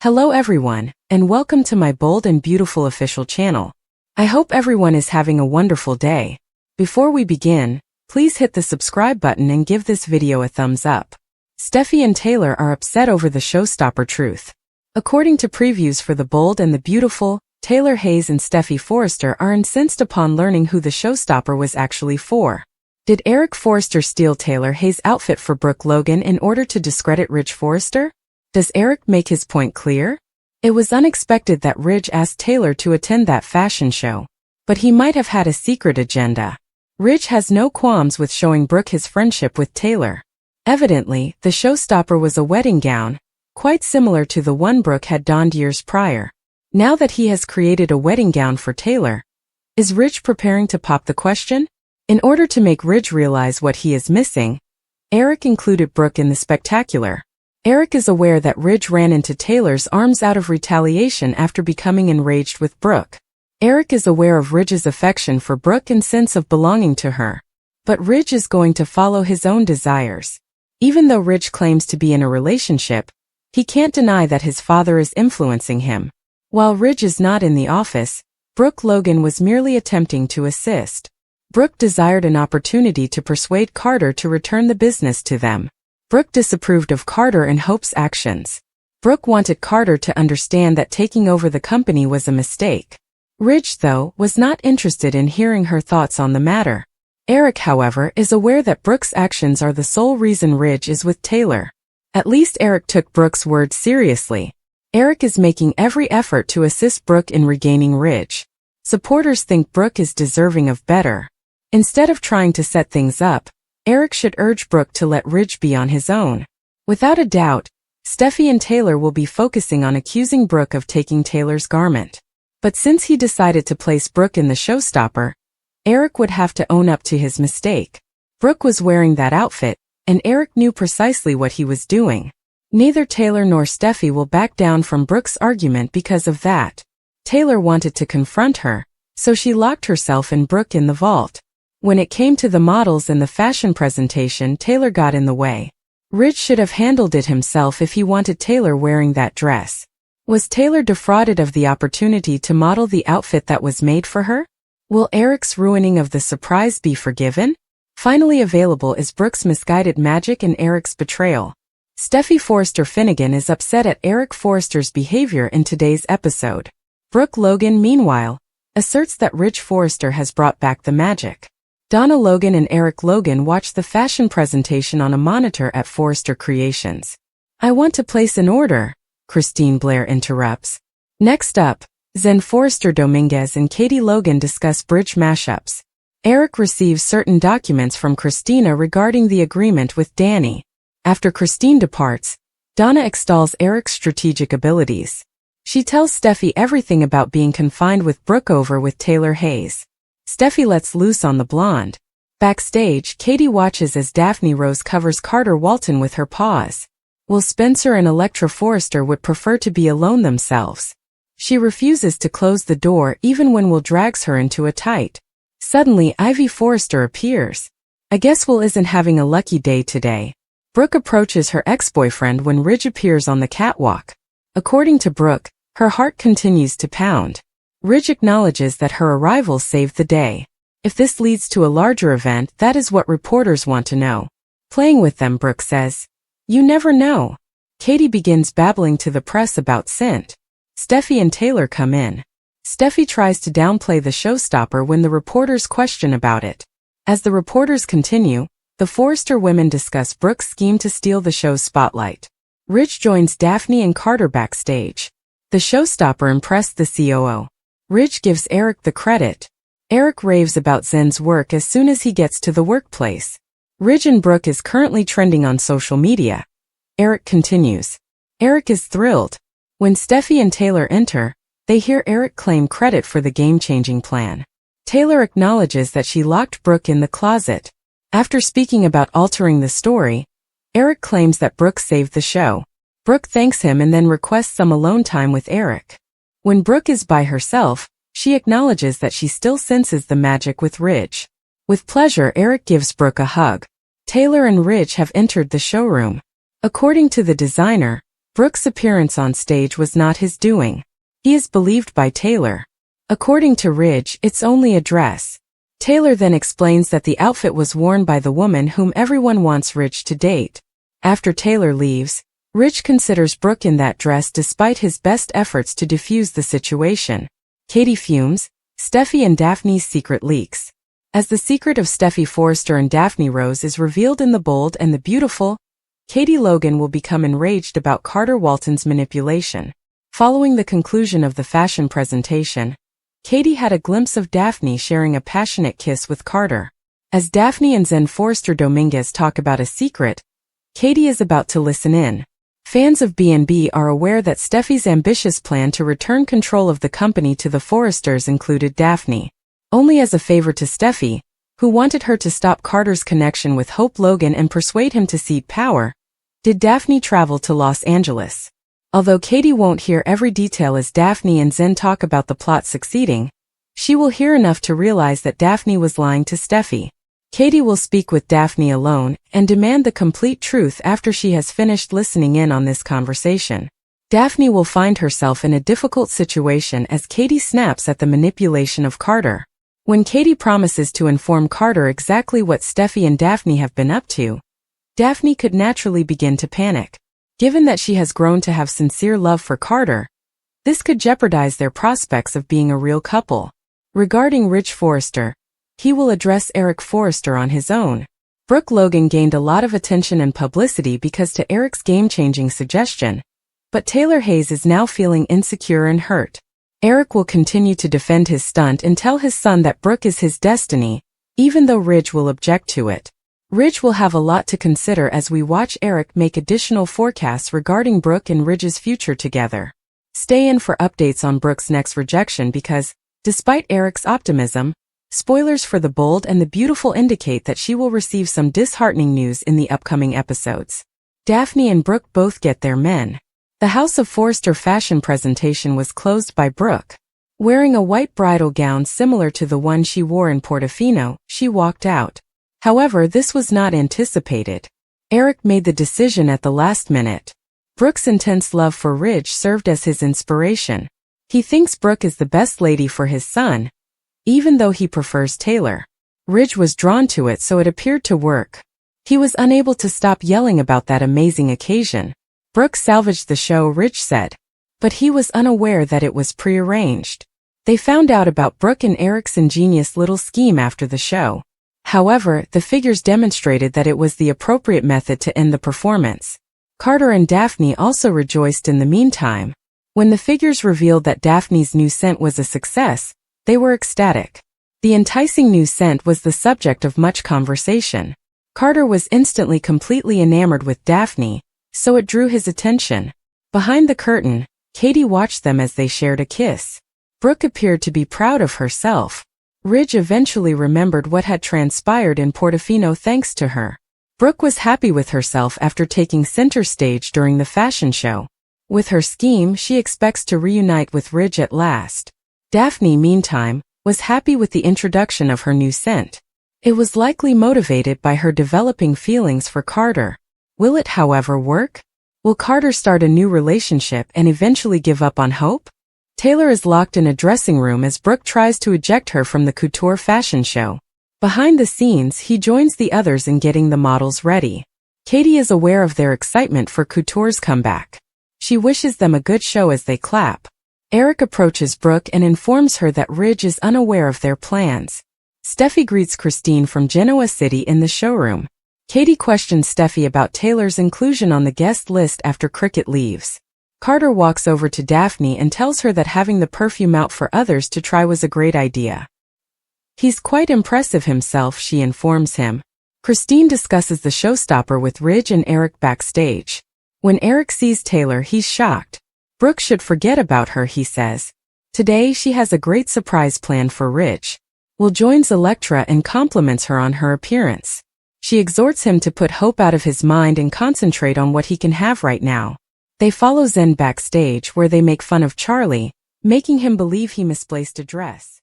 Hello everyone, and welcome to my bold and beautiful official channel. I hope everyone is having a wonderful day. Before we begin, please hit the subscribe button and give this video a thumbs up. Steffy and Taylor are upset over the Showstopper truth. According to previews for the bold and the beautiful, Taylor Hayes and Steffy Forrester are incensed upon learning who the Showstopper was actually for. Did Forrester steal Taylor Hayes' outfit for Brooke Logan in order to discredit Forrester? Does Eric make his point clear? It was unexpected that Ridge asked Taylor to attend that fashion show, but he might have had a secret agenda. Ridge has no qualms with showing Brooke his friendship with Taylor. Evidently, the Showstopper was a wedding gown, quite similar to the one Brooke had donned years prior. Now that he has created a wedding gown for Taylor, is Ridge preparing to pop the question? In order to make Ridge realize what he is missing, Eric included Brooke in the spectacular. Eric is aware that Ridge ran into Taylor's arms out of retaliation after becoming enraged with Brooke. Eric is aware of Ridge's affection for Brooke and sense of belonging to her. But Ridge is going to follow his own desires. Even though Ridge claims to be in a relationship, he can't deny that his father is influencing him. While Ridge is not in the office, Brooke Logan was merely attempting to assist. Brooke desired an opportunity to persuade Carter to return the business to them. Brooke disapproved of Carter and Hope's actions. Brooke wanted Carter to understand that taking over the company was a mistake. Ridge, though, was not interested in hearing her thoughts on the matter. Eric, however, is aware that Brooke's actions are the sole reason Ridge is with Taylor. At least Eric took Brooke's words seriously. Eric is making every effort to assist Brooke in regaining Ridge. Supporters think Brooke is deserving of better. Instead of trying to set things up, Eric should urge Brooke to let Ridge be on his own. Without a doubt, Steffy and Taylor will be focusing on accusing Brooke of taking Taylor's garment. But since he decided to place Brooke in the Showstopper, Eric would have to own up to his mistake. Brooke was wearing that outfit, and Eric knew precisely what he was doing. Neither Taylor nor Steffy will back down from Brooke's argument because of that. Taylor wanted to confront her, so she locked herself and Brooke in the vault. When it came to the models and the fashion presentation, Taylor got in the way. Ridge should have handled it himself if he wanted Taylor wearing that dress. Was Taylor defrauded of the opportunity to model the outfit that was made for her? Will Eric's ruining of the surprise be forgiven? Finally available is Brooke's misguided magic and Eric's betrayal. Steffy Forrester Finnegan is upset at Eric Forrester's behavior in today's episode. Brooke Logan, meanwhile, asserts that Ridge Forrester has brought back the magic. Donna Logan and Eric Logan watch the fashion presentation on a monitor at Forrester Creations. I want to place an order, Christine Blair interrupts. Next up, Zen Forrester Dominguez and Katie Logan discuss bridge mashups. Eric receives certain documents from Christina regarding the agreement with Danny. After Christine departs, Donna extols Eric's strategic abilities. She tells Steffy everything about being confined with Brooke over with Taylor Hayes. Steffy lets loose on the blonde. Backstage, Katie watches as Daphne Rose covers Carter Walton with her paws. Will Spencer and Electra Forrester would prefer to be alone themselves. She refuses to close the door even when Will drags her into a tight. Suddenly, Ivy Forrester appears. I guess Will isn't having a lucky day today. Brooke approaches her ex-boyfriend when Ridge appears on the catwalk. According to Brooke, her heart continues to pound. Ridge acknowledges that her arrival saved the day. If this leads to a larger event, that is what reporters want to know. Playing with them, Brooke says. You never know. Katie begins babbling to the press about scent. Steffy and Taylor come in. Steffy tries to downplay the Showstopper when the reporters question about it. As the reporters continue, the Forrester women discuss Brooke's scheme to steal the show's spotlight. Ridge joins Daphne and Carter backstage. The Showstopper impressed the COO. Ridge gives Eric the credit. Eric raves about Zen's work as soon as he gets to the workplace. Ridge and Brooke is currently trending on social media. Eric continues. Eric is thrilled. When Steffy and Taylor enter, they hear Eric claim credit for the game-changing plan. Taylor acknowledges that she locked Brooke in the closet. After speaking about altering the story, Eric claims that Brooke saved the show. Brooke thanks him and then requests some alone time with Eric. When Brooke is by herself, she acknowledges that she still senses the magic with Ridge. With pleasure, Eric gives Brooke a hug. Taylor and Ridge have entered the showroom. According to the designer, Brooke's appearance on stage was not his doing. He is believed by Taylor. According to Ridge, it's only a dress. Taylor then explains that the outfit was worn by the woman whom everyone wants Ridge to date. After Taylor leaves, Ridge considers Brooke in that dress despite his best efforts to defuse the situation. Katie fumes. Steffy and Daphne's secret leaks. As the secret of Steffy, Forrester and Daphne Rose is revealed in The Bold and the Beautiful, Katie Logan will become enraged about Carter Walton's manipulation. Following the conclusion of the fashion presentation, Katie had a glimpse of Daphne sharing a passionate kiss with Carter. As Daphne and Zen Forrester Dominguez talk about a secret, Katie is about to listen in. Fans of B&B are aware that Steffy's ambitious plan to return control of the company to the Forresters included Daphne. Only as a favor to Steffy, who wanted her to stop Carter's connection with Hope Logan and persuade him to cede power, did Daphne travel to Los Angeles. Although Katie won't hear every detail as Daphne and Zen talk about the plot succeeding, she will hear enough to realize that Daphne was lying to Steffy. Katie will speak with Daphne alone and demand the complete truth after she has finished listening in on this conversation. Daphne will find herself in a difficult situation as Katie snaps at the manipulation of Carter. When Katie promises to inform Carter exactly what Steffy and Daphne have been up to, Daphne could naturally begin to panic. Given that she has grown to have sincere love for Carter, this could jeopardize their prospects of being a real couple. Regarding Ridge Forrester, he will address Eric Forrester on his own. Brooke Logan gained a lot of attention and publicity because to Eric's game-changing suggestion, but Taylor Hayes is now feeling insecure and hurt. Eric will continue to defend his stunt and tell his son that Brooke is his destiny, even though Ridge will object to it. Ridge will have a lot to consider as we watch Eric make additional forecasts regarding Brooke and Ridge's future together. Stay in for updates on Brooke's next rejection because, despite Eric's optimism, spoilers for The Bold and the Beautiful indicate that she will receive some disheartening news in the upcoming episodes. Daphne and Brooke both get their men. The House of Forrester fashion presentation was closed by Brooke. Wearing a white bridal gown similar to the one she wore in Portofino, she walked out. However, this was not anticipated. Eric made the decision at the last minute. Brooke's intense love for Ridge served as his inspiration. He thinks Brooke is the best lady for his son, even though he prefers Taylor. Ridge was drawn to it, so it appeared to work. He was unable to stop yelling about that amazing occasion. Brooke salvaged the show, Ridge said, but he was unaware that it was prearranged. They found out about Brooke and Eric's ingenious little scheme after the show. However, the figures demonstrated that it was the appropriate method to end the performance. Carter and Daphne also rejoiced in the meantime. When the figures revealed that Daphne's new scent was a success, they were ecstatic. The enticing new scent was the subject of much conversation. Carter was instantly completely enamored with Daphne, so it drew his attention. Behind the curtain, Katie watched them as they shared a kiss. Brooke appeared to be proud of herself. Ridge eventually remembered what had transpired in Portofino thanks to her. Brooke was happy with herself after taking center stage during the fashion show. With her scheme, she expects to reunite with Ridge at last. Daphne, meantime, was happy with the introduction of her new scent. It was likely motivated by her developing feelings for Carter. Will it, however, work? Will Carter start a new relationship and eventually give up on hope? Taylor is locked in a dressing room as Brooke tries to eject her from the couture fashion show. Behind the scenes, he joins the others in getting the models ready. Katie is aware of their excitement for couture's comeback. She wishes them a good show as they clap. Eric approaches Brooke and informs her that Ridge is unaware of their plans. Steffy greets Christine from Genoa City in the showroom. Katie questions Steffy about Taylor's inclusion on the guest list after Cricket leaves. Carter walks over to Daphne and tells her that having the perfume out for others to try was a great idea. He's quite impressive himself, she informs him. Christine discusses the Showstopper with Ridge and Eric backstage. When Eric sees Taylor, he's shocked. Brooke should forget about her, he says. Today she has a great surprise planned for Ridge. Will joins Elektra and compliments her on her appearance. She exhorts him to put hope out of his mind and concentrate on what he can have right now. They follow Zen backstage where they make fun of Charlie, making him believe he misplaced a dress.